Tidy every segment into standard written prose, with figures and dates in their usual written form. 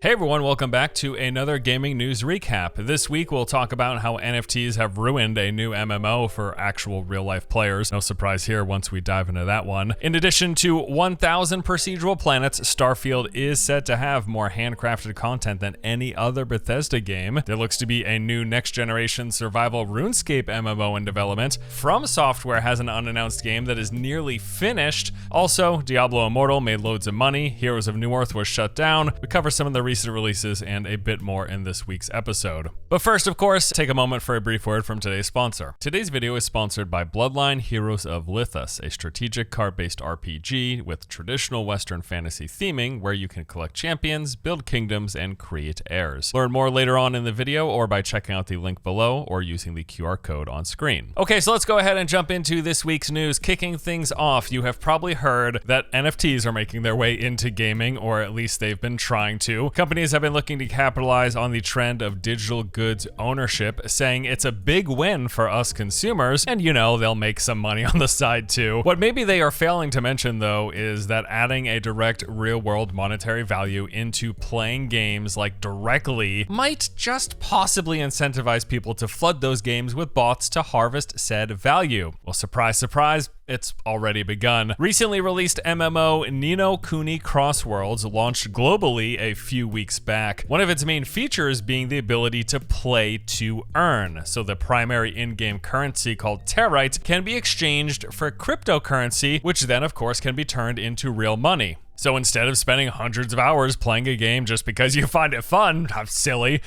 Hey everyone, welcome back to another gaming news recap. This week we'll talk about how NFTs have ruined a new MMO for actual real-life players. No surprise here once we dive into that one. In addition to 1,000 procedural planets, Starfield is set to have more handcrafted content than any other Bethesda game. There looks to be a new next-generation survival RuneScape MMO in development. FromSoft has an unannounced game that is nearly finished. Also, Diablo Immortal made loads of money. Heroes of Newerth was shut down. We cover some of the recent releases and a bit more in this week's episode. But first, of course, take a moment for a brief word from today's sponsor. Today's video is sponsored by Bloodline Heroes of Lithas, a strategic card-based RPG with traditional Western fantasy theming where you can collect champions, build kingdoms, and create heirs. Learn more later on in the video or by checking out the link below or using the QR code on screen. Okay, so let's go ahead and jump into this week's news. Kicking things off, you have probably heard that NFTs are making their way into gaming, or at least they've been trying to. Companies have been looking to capitalize on the trend of digital goods ownership, saying it's a big win for us consumers, and they'll make some money on the side too. What maybe they are failing to mention though is that adding a direct real-world monetary value into playing games like directly might just possibly incentivize people to flood those games with bots to harvest said value. Well, surprise, surprise, it's already begun. Recently released MMO Ni no Kuni Crossworlds launched globally a few weeks back. One of its main features being the ability to play to earn. So the primary in-game currency called Terite can be exchanged for cryptocurrency, which then of course can be turned into real money. So instead of spending hundreds of hours playing a game just because you find it fun, how silly,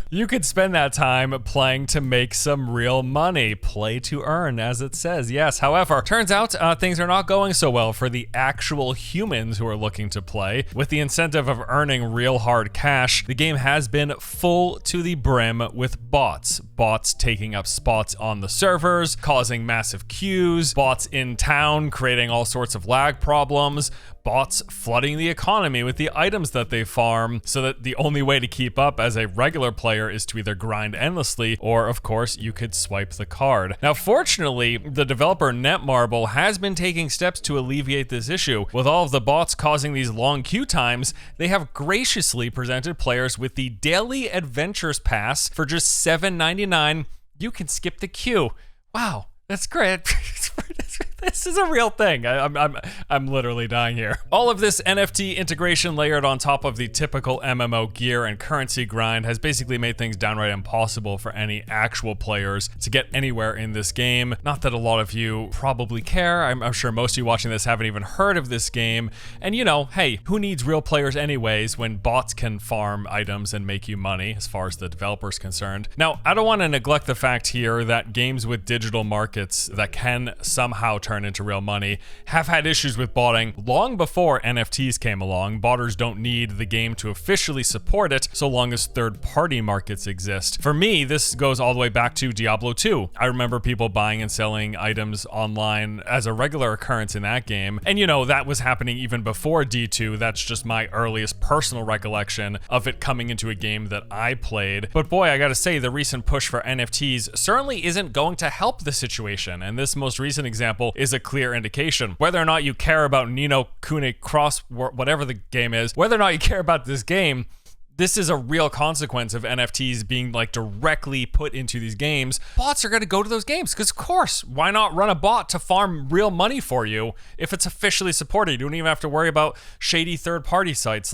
you could spend that time playing to make some real money. Play to earn, as it says. Yes, however, turns out things are not going so well for the actual humans who are looking to play. With the incentive of earning real hard cash, the game has been full to the brim with bots. Bots taking up spots on the servers, causing massive queues, bots in town creating all sorts of lag problems, bots flooding the economy with the items that they farm, so that the only way to keep up as a regular player is to either grind endlessly or, of course, you could swipe the card. Now, fortunately, the developer Netmarble has been taking steps to alleviate this issue. With all of the bots causing these long queue times, they have graciously presented players with the Daily Adventures Pass for just $7.99. You can skip the queue. Wow, that's great. This is a real thing. I'm literally dying here. All of this NFT integration layered on top of the typical MMO gear and currency grind has basically made things downright impossible for any actual players to get anywhere in this game. Not that a lot of you probably care. I'm sure most of you watching this haven't even heard of this game. And hey, who needs real players anyways when bots can farm items and make you money as far as the developer's concerned? Now, I don't want to neglect the fact here that games with digital markets that can somehow turn into real money have had issues with botting long before NFTs came along. Botters don't need the game to officially support it so long as third-party markets exist. For me, this goes all the way back to Diablo 2. I remember people buying and selling items online as a regular occurrence in that game. And that was happening even before D2. That's just my earliest personal recollection of it coming into a game that I played. But boy, I gotta say, the recent push for NFTs certainly isn't going to help the situation. And this most recent example is a clear indication. Whether or not you care about Ni no Kuni whatever the game is, whether or not you care about this game, this is a real consequence of NFTs being directly put into these games. Bots are going to go to those games because, of course, why not run a bot to farm real money for you if it's officially supported? You don't even have to worry about shady third-party sites.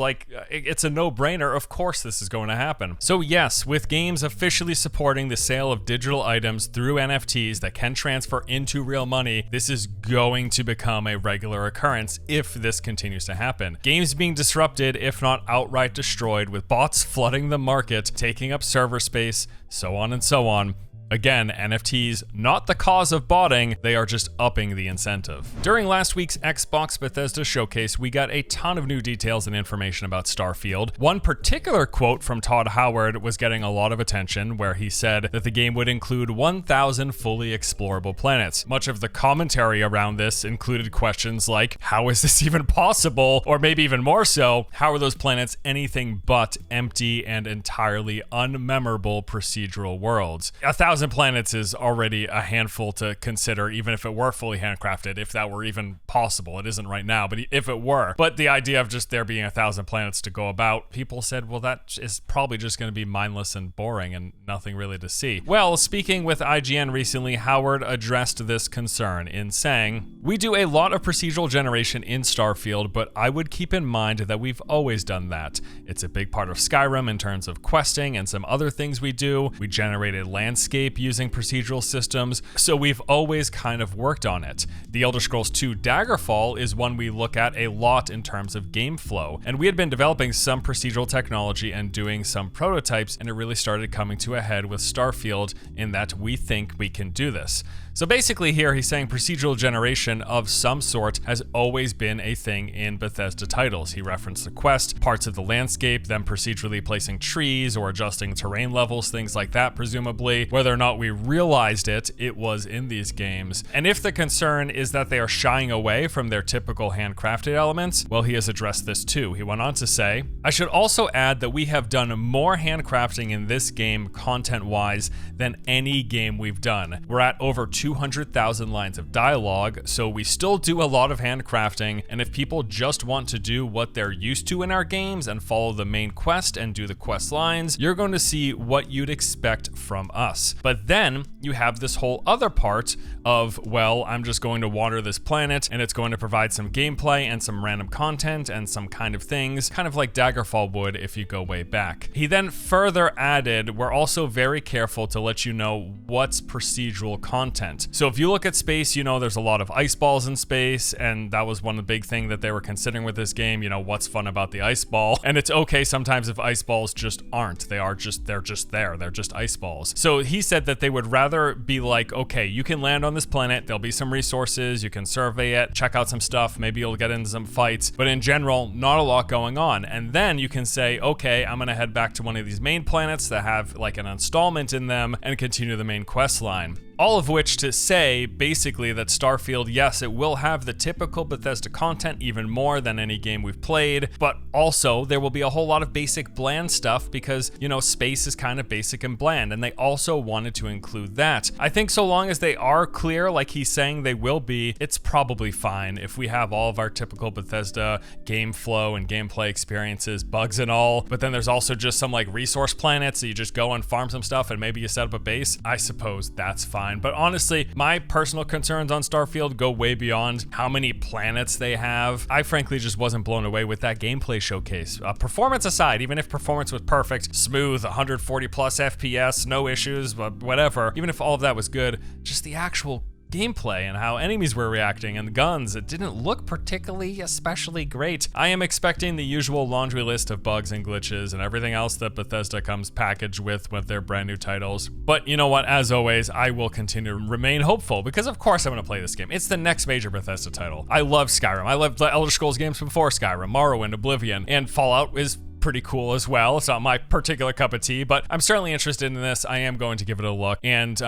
It's a no-brainer. Of course this is going to happen. So yes, with games officially supporting the sale of digital items through NFTs that can transfer into real money, this is going to become a regular occurrence if this continues to happen. Games being disrupted, if not outright destroyed, with bots flooding the market, taking up server space, so on and so on. Again, NFTs, not the cause of botting, they are just upping the incentive. During last week's Xbox Bethesda showcase, we got a ton of new details and information about Starfield. One particular quote from Todd Howard was getting a lot of attention, where he said that the game would include 1,000 fully explorable planets. Much of the commentary around this included questions like, how is this even possible? Or maybe even more so, how are those planets anything but empty and entirely unmemorable procedural worlds? 1,000 1,000 planets is already a handful to consider, even if it were fully handcrafted, if that were even possible. It isn't right now, but if it were. But the idea of just there being 1,000 planets to go about, people said, well, that is probably just going to be mindless and boring and nothing really to see. Well, speaking with IGN recently, Howard addressed this concern in saying, "We do a lot of procedural generation in Starfield, but I would keep in mind that we've always done that. It's a big part of Skyrim in terms of questing and some other things we do. We generated landscape using procedural systems, so we've always kind of worked on it. The Elder Scrolls 2 Daggerfall is one we look at a lot in terms of game flow, and we had been developing some procedural technology and doing some prototypes, and it really started coming to a head with Starfield in that we think we can do this." So basically here he's saying procedural generation of some sort has always been a thing in Bethesda titles. He referenced the quest, parts of the landscape, them procedurally placing trees or adjusting terrain levels, things like that presumably. Whether or not we realized it, it was in these games. And if the concern is that they are shying away from their typical handcrafted elements, well, he has addressed this too. He went on to say, "I should also add that we have done more handcrafting in this game content-wise than any game we've done. We're at over 200,000 lines of dialogue, so we still do a lot of handcrafting, and if people just want to do what they're used to in our games and follow the main quest and do the quest lines, you're going to see what you'd expect from us. But then you have this whole other part of, well, I'm just going to water this planet and it's going to provide some gameplay and some random content and some kind of things, kind of like Daggerfall would if you go way back." He then further added, "We're also very careful to let you know what's procedural content. So if you look at space, you know there's a lot of ice balls in space, and that was one of the big thing that they were considering with this game, you know, what's fun about the ice ball? And it's okay sometimes if ice balls just aren't. They're just there. They're just ice balls." So he said that they would rather be like, okay, you can land on this planet, there'll be some resources, you can survey it, check out some stuff, maybe you'll get into some fights, but in general, not a lot going on. And then you can say, okay, I'm gonna head back to one of these main planets that have like an installment in them and continue the main quest line. All of which to say, basically, that Starfield, yes, it will have the typical Bethesda content even more than any game we've played, but also there will be a whole lot of basic bland stuff because, you know, space is kind of basic and bland, and they also wanted to include that. I think so long as they are clear, like he's saying they will be, it's probably fine if we have all of our typical Bethesda game flow and gameplay experiences, bugs and all, but then there's also just some like resource planets that you just go and farm some stuff and maybe you set up a base. I suppose that's fine. But honestly, my personal concerns on Starfield go way beyond how many planets they have. I frankly just wasn't blown away with that gameplay showcase. Performance aside, even if performance was perfect, smooth, 140 plus FPS, no issues, whatever, even if all of that was good, just the actual gameplay and how enemies were reacting and the guns, it didn't look particularly especially great. I am expecting the usual laundry list of bugs and glitches and everything else that Bethesda comes packaged with their brand new titles. But you know what, as always, I will continue to remain hopeful because of course I'm going to play this game. It's the next major Bethesda title. I love Skyrim. I love the Elder Scrolls games before Skyrim, Morrowind, Oblivion, and Fallout is pretty cool as well. It's not my particular cup of tea, but I'm certainly interested in this. I am going to give it a look. And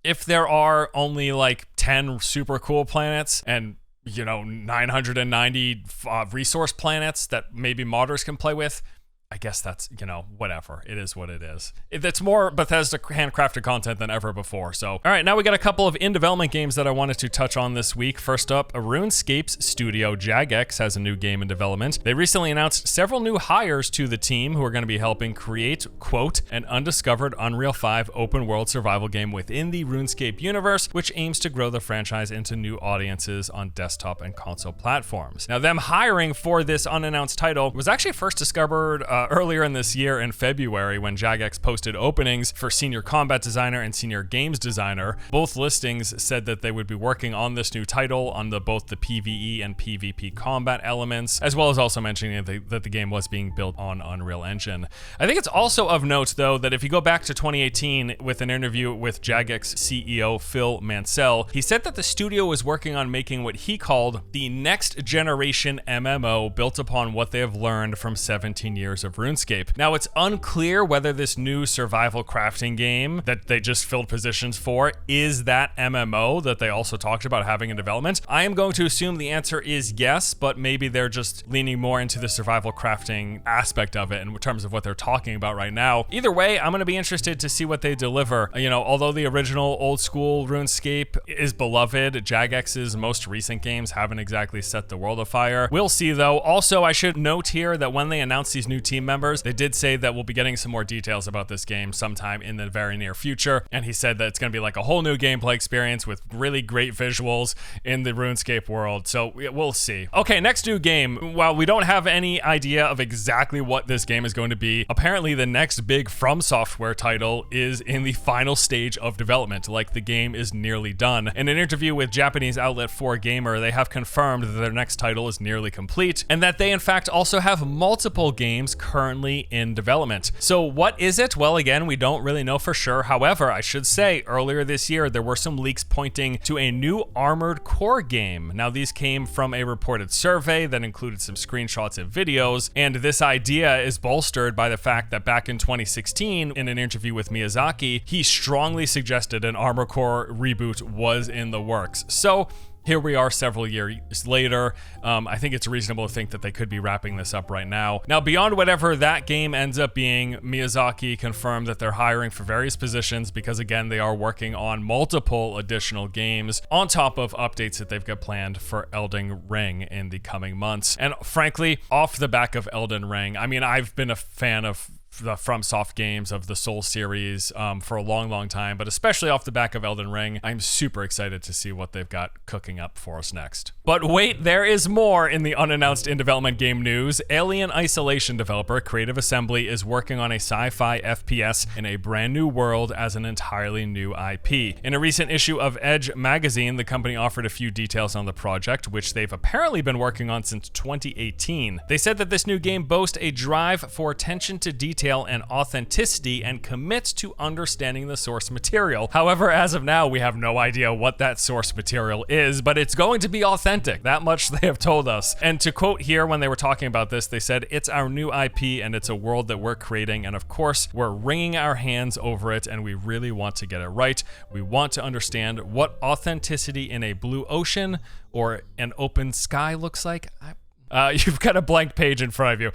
if there are only like 10 super cool planets and, you know, 990 resource planets that maybe modders can play with, I guess that's, you know, whatever. It is what it is. It's more Bethesda handcrafted content than ever before. So, all right, now we got a couple of in-development games that I wanted to touch on this week. First up, RuneScape's studio Jagex has a new game in development. They recently announced several new hires to the team who are going to be helping create, quote, an undiscovered Unreal 5 open-world survival game within the RuneScape universe, which aims to grow the franchise into new audiences on desktop and console platforms. Now, them hiring for this unannounced title was actually first discovered earlier in this year in February when Jagex posted openings for senior combat designer and senior games designer. Both listings said that they would be working on this new title on both the PvE and PvP combat elements, as well as also mentioning that the game was being built on Unreal Engine. I think it's also of note, though, that if you go back to 2018 with an interview with Jagex CEO Phil Mansell, he said that the studio was working on making what he called the next generation MMO built upon what they have learned from 17 years of RuneScape. Now, it's unclear whether this new survival crafting game that they just filled positions for is that MMO that they also talked about having in development. I am going to assume the answer is yes, but maybe they're just leaning more into the survival crafting aspect of it in terms of what they're talking about right now. Either way, I'm going to be interested to see what they deliver. You know, although the original old school RuneScape is beloved, Jagex's most recent games haven't exactly set the world afire. We'll see though. Also, I should note here that when they announced these new team members, they did say that we'll be getting some more details about this game sometime in the very near future. And he said that it's going to be like a whole new gameplay experience with really great visuals in the RuneScape world. So we'll see. Okay, next new game. While we don't have any idea of exactly what this game is going to be, apparently the next big FromSoft title is in the final stage of development. Like, the game is nearly done. In an interview with Japanese outlet 4Gamer, they have confirmed that their next title is nearly complete and that they in fact also have multiple games currently in development. So what is it? Well, again, we don't really know for sure. However, I should say earlier this year there were some leaks pointing to a new Armored Core game. Now, these came from a reported survey that included some screenshots and videos, and this idea is bolstered by the fact that back in 2016, in an interview with Miyazaki, he strongly suggested an Armored Core reboot was in the works. So here we are several years later. I think it's reasonable to think that they could be wrapping this up right now. Now, beyond whatever that game ends up being, Miyazaki confirmed that they're hiring for various positions because, again, they are working on multiple additional games on top of updates that they've got planned for Elden Ring in the coming months. And frankly, off the back of Elden Ring, I mean, I've been a fan of the FromSoft games of the Soul series for a long time, but especially off the back of Elden Ring, I'm super excited to see what they've got cooking up for us next. But wait, there is more in the unannounced in-development game news. Alien Isolation developer Creative Assembly is working on a sci-fi FPS in a brand new world as an entirely new IP. In a recent issue of Edge magazine, the company offered a few details on the project, which they've apparently been working on since 2018. They said that this new game boasts a drive for attention to detail and authenticity and commits to understanding the source material. However, as of now, we have no idea what that source material is, but it's going to be authentic. That much they have told us. And to quote here, when they were talking about this, they said, "It's our new IP and it's a world that we're creating, and of course, we're wringing our hands over it, and we really want to get it right. We want to understand what authenticity in a blue ocean or an open sky looks like." You've got a blank page in front of you.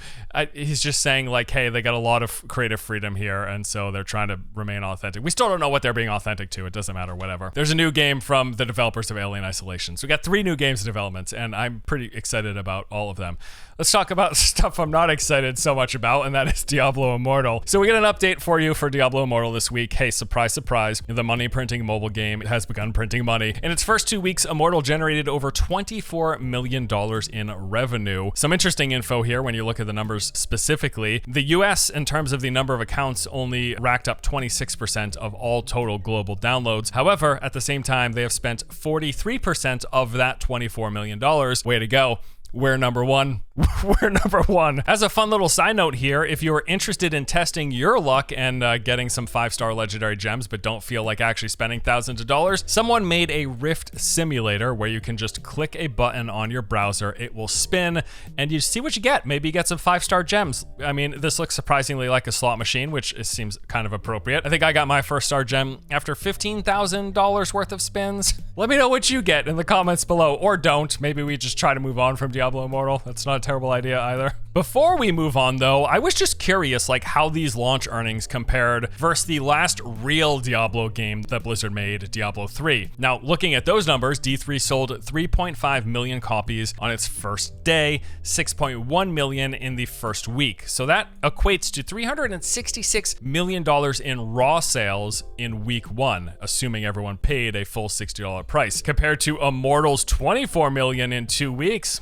He's just saying, like, hey, they got a lot of creative freedom here, and so they're trying to remain authentic. We still don't know what they're being authentic to. It doesn't matter, whatever. There's a new game from the developers of Alien Isolation. So we got 3 new games in development, and I'm pretty excited about all of them. Let's talk about stuff I'm not excited so much about, and that is Diablo Immortal. So we get an update for you for Diablo Immortal this week. Hey, surprise, surprise, the money-printing mobile game has begun printing money. In its first 2 weeks, Immortal generated over $24 million in revenue. Some interesting info here when you look at the numbers specifically. The US, in terms of the number of accounts, only racked up 26% of all total global downloads. However, at the same time, they have spent 43% of that $24 million. Way to go. We're number one. We're number one. As a fun little side note here, if you're interested in testing your luck and getting some 5-star legendary gems, but don't feel like actually spending thousands of dollars, someone made a Rift simulator where you can just click a button on your browser, it will spin, and you see what you get. Maybe you get some 5-star gems. I mean, this looks surprisingly like a slot machine, which seems kind of appropriate. I think I got my first star gem after $15,000 worth of spins. Let me know what you get in the comments below, or don't. Maybe we just try to move on from Diablo Immortal. That's not a terrible idea either. Before we move on though, I was just curious like how these launch earnings compared versus the last real Diablo game that Blizzard made, Diablo 3. Now, looking at those numbers, D3 sold 3.5 million copies on its first day, 6.1 million in the first week. So that equates to $366 million in raw sales in week 1, assuming everyone paid a full $60 price, compared to Immortal's 24 million in 2 weeks.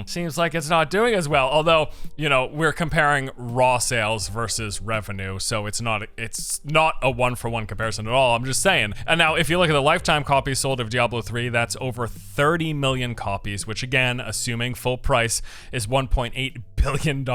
Seems like it's not doing as well. Although, you know, we're comparing raw sales versus revenue, so it's not a one-for-one comparison at all. I'm just saying. And now, if you look at the lifetime copies sold of Diablo 3, that's over 30 million copies, which again, assuming full price, is $1.8 billion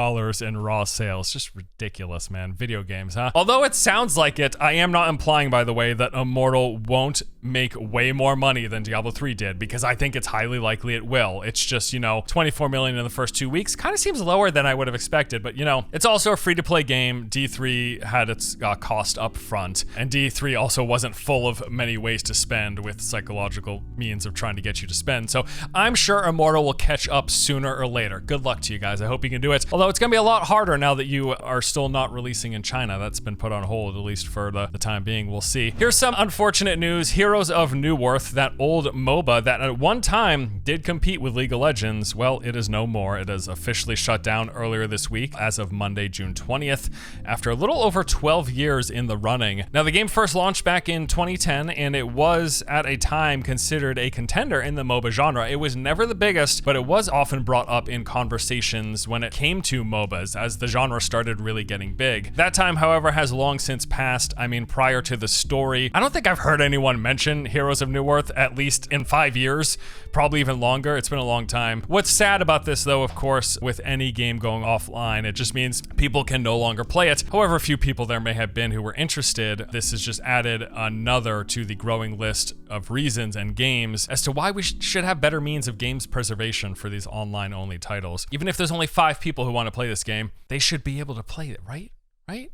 in raw sales. Just ridiculous, man. Video games, huh? Although it sounds like it, I am not implying, by the way, that Immortal won't make way more money than Diablo 3 did, because I think it's highly likely it will. It's just, 24 million in the first 2 weeks kind of seems lower than I would have expected, but it's also a free-to-play game. D3 had its cost up front, and D3 also wasn't full of many ways to spend with psychological means of trying to get you to spend. So I'm sure Immortal will catch up sooner or later. Good luck to you guys. I hope you can do it. Although it's going to be a lot harder now that you are still not releasing in China. That's been put on hold, at least for the time being. We'll see. Here's some unfortunate news. Heroes of Newerth, that old MOBA that at one time did compete with League of Legends, well, it is no more. It is officially shut down earlier this week as of Monday, June 20th, after a little over 12 years in the running. Now, the game first launched back in 2010, and it was at a time considered a contender in the MOBA genre. It was never the biggest, but it was often brought up in conversations when it came to MOBAs as the genre started really getting big. That time, however, has long since passed. I mean, prior to the story, I don't think I've heard anyone mention Heroes of Newerth, at least in 5 years, probably even longer. It's been a long time. What's sad about this, though, of course, with any game going offline, it just means people can no longer play it. However few people there may have been who were interested, this has just added another to the growing list of reasons and games as to why we should have better means of games preservation for these online-only titles. Even if there's only 5 people who want to play this game, they should be able to play it, right? Right?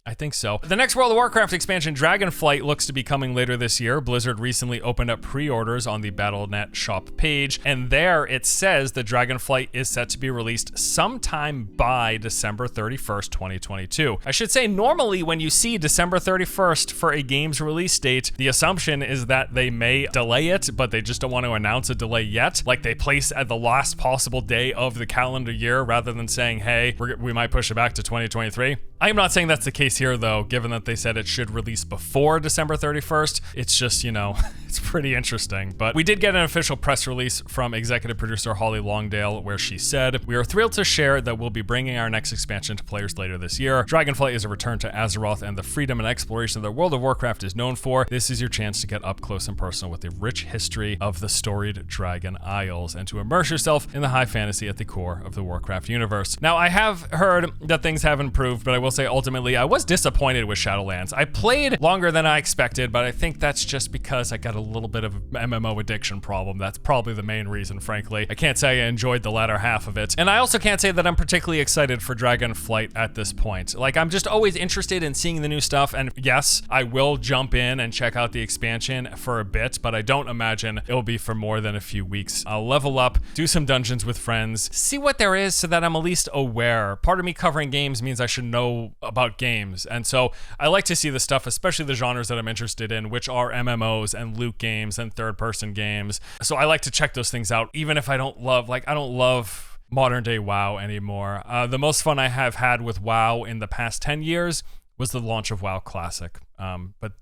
I think so. The next World of Warcraft expansion, Dragonflight, looks to be coming later this year. Blizzard recently opened up pre-orders on the Battle.net shop page, and there it says that Dragonflight is set to be released sometime by December 31st, 2022. I should say, normally when you see December 31st for a game's release date, the assumption is that they may delay it, but they just don't want to announce a delay yet. Like they place at the last possible day of the calendar year rather than saying, hey, we might push it back to 2023. I am not saying that's the case here, though, given that they said it should release before December 31st. It's just, it's pretty interesting. But we did get an official press release from executive producer Holly Longdale, where she said, "We are thrilled to share that we'll be bringing our next expansion to players later this year. Dragonflight is a return to Azeroth and the freedom and exploration that World of Warcraft is known for. This is your chance to get up close and personal with the rich history of the storied Dragon Isles and to immerse yourself in the high fantasy at the core of the Warcraft universe." Now, I have heard that things have improved, but I will say ultimately I was disappointed with Shadowlands. I played longer than I expected, but I think that's just because I got a little bit of MMO addiction problem. That's probably the main reason, frankly. I can't say I enjoyed the latter half of it. And I also can't say that I'm particularly excited for Dragonflight at this point. Like, I'm just always interested in seeing the new stuff, and yes, I will jump in and check out the expansion for a bit, but I don't imagine it'll be for more than a few weeks. I'll level up, do some dungeons with friends, see what there is so that I'm at least aware. Part of me covering games means I should know about games, and so I like to see the stuff, especially the genres that I'm interested in, which are MMOs and loot games and third-person games. So I like to check those things out, even if I don't love modern day WoW anymore. The most fun I have had with WoW in the past 10 years was the launch of WoW Classic, but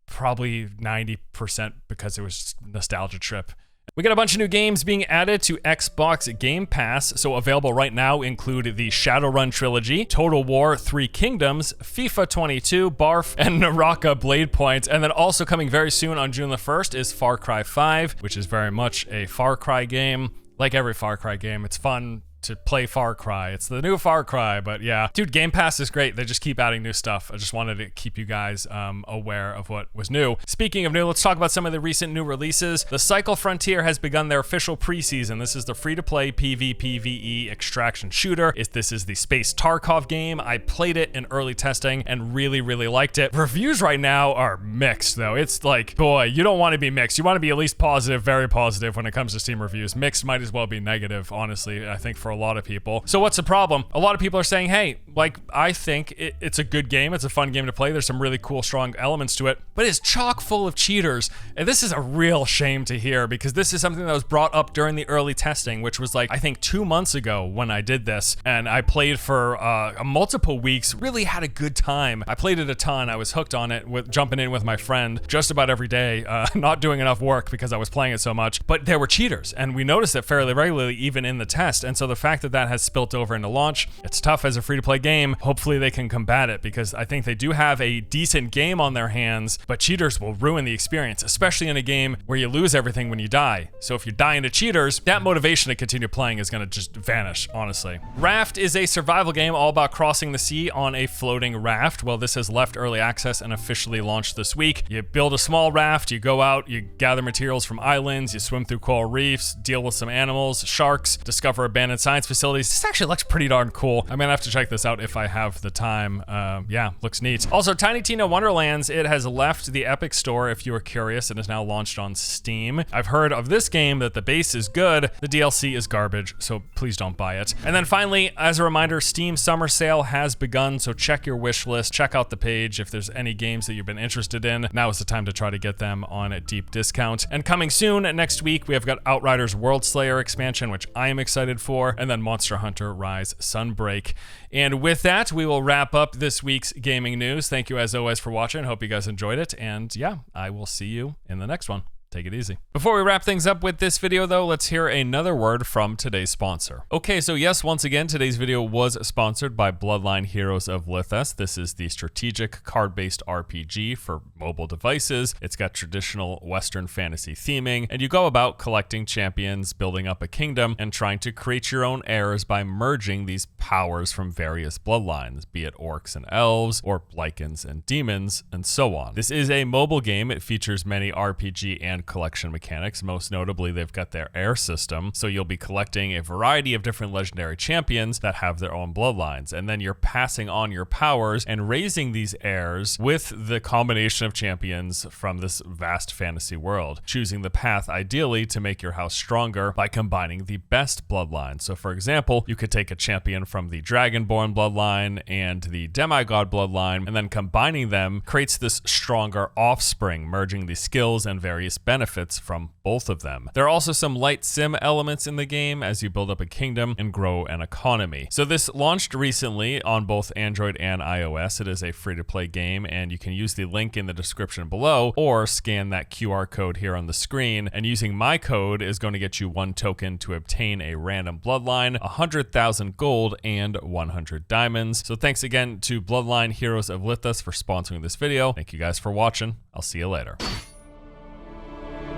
probably 90% because it was just a nostalgia trip. We got a bunch of new games being added to Xbox Gamepass, so available right now include the Shadowrun trilogy, Total War 3 Kingdoms, FIFA 22, Barf, and Naraka Blade Point. And then also coming very soon on June the 1st is Far Cry 5, which is very much a Far Cry game. Like every Far Cry game, it's fun to play Far Cry. It's the new Far Cry, but yeah. Dude, Game Pass is great. They just keep adding new stuff. I just wanted to keep you guys aware of what was new. Speaking of new, let's talk about some of the recent new releases. The Cycle Frontier has begun their official preseason. This is the free-to-play PvPvE extraction shooter. This is the Space Tarkov game. I played it in early testing and really, really liked it. Reviews right now are mixed, though. It's like, boy, you don't want to be mixed. You want to be at least positive, very positive when it comes to Steam reviews. Mixed might as well be negative, honestly, I think, for a lot of people. So what's the problem? A lot of people are saying, hey, like, I think it's a good game. It's a fun game to play. There's some really cool, strong elements to it, but it's chock full of cheaters. And this is a real shame to hear, because this is something that was brought up during the early testing, which was like, I think 2 months ago when I did this, and I played for multiple weeks, really had a good time. I played it a ton. I was hooked on it, with jumping in with my friend just about every day, not doing enough work because I was playing it so much, but there were cheaters, and we noticed it fairly regularly, even in the test. And so the fact that that has spilt over into launch, it's tough as a free-to-play game. Hopefully they can combat it, because I think they do have a decent game on their hands, but cheaters will ruin the experience, especially in a game where you lose everything when you die. So if you're dying to cheaters, that motivation to continue playing is going to just vanish, honestly. Raft is a survival game all about crossing the sea on a floating raft. Well, this has left early access and officially launched this week. You build a small raft, you go out, you gather materials from islands, you swim through coral reefs, deal with some animals, sharks, discover abandoned science facilities. This actually looks pretty darn cool. I'm gonna have to check this out if I have the time. Yeah, looks neat. Also, Tiny Tina Wonderlands, it has left the Epic Store if you are curious, and is now launched on Steam. I've heard of this game that the base is good, the DLC is garbage, so please don't buy it. And then finally, as a reminder, Steam Summer Sale has begun, so check your wish list, check out the page. If there's any games that you've been interested in, now is the time to try to get them on a deep discount. And coming soon, next week, we have got Outriders World Slayer expansion, which I am excited for, and then Monster Hunter Rise Sunbreak. And with that, we will wrap up this week's gaming news. Thank you as always for watching. Hope you guys enjoyed it, and yeah, I will see you in the next one. Take it easy. Before we wrap things up with this video though, let's hear another word from today's sponsor. Okay, so yes, once again, today's video was sponsored by Bloodline Heroes of Lithas. This is the strategic card-based RPG for mobile devices. It's got traditional Western fantasy theming, and you go about collecting champions, building up a kingdom, and trying to create your own heirs by merging these powers from various bloodlines, be it orcs and elves, or lycans and demons, and so on. This is a mobile game. It features many RPG and collection mechanics. Most notably, they've got their heir system, so you'll be collecting a variety of different legendary champions that have their own bloodlines, and then you're passing on your powers and raising these heirs with the combination of champions from this vast fantasy world, choosing the path ideally to make your house stronger by combining the best bloodlines. So for example, you could take a champion from the Dragonborn bloodline and the Demigod bloodline, and then combining them creates this stronger offspring, merging the skills and various benefits from both of them. There are also some light sim elements in the game as you build up a kingdom and grow an economy. So this launched recently on both Android and iOS. It is a free-to-play game, and you can use the link in the description below or scan that QR code here on the screen, and using my code is going to get you 1 token to obtain a random bloodline, 100,000 gold, and 100 diamonds. So thanks again to Bloodline Heroes of Lithas for sponsoring this video. Thank you guys for watching. I'll see you later.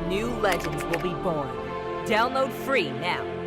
New legends will be born. Download free now.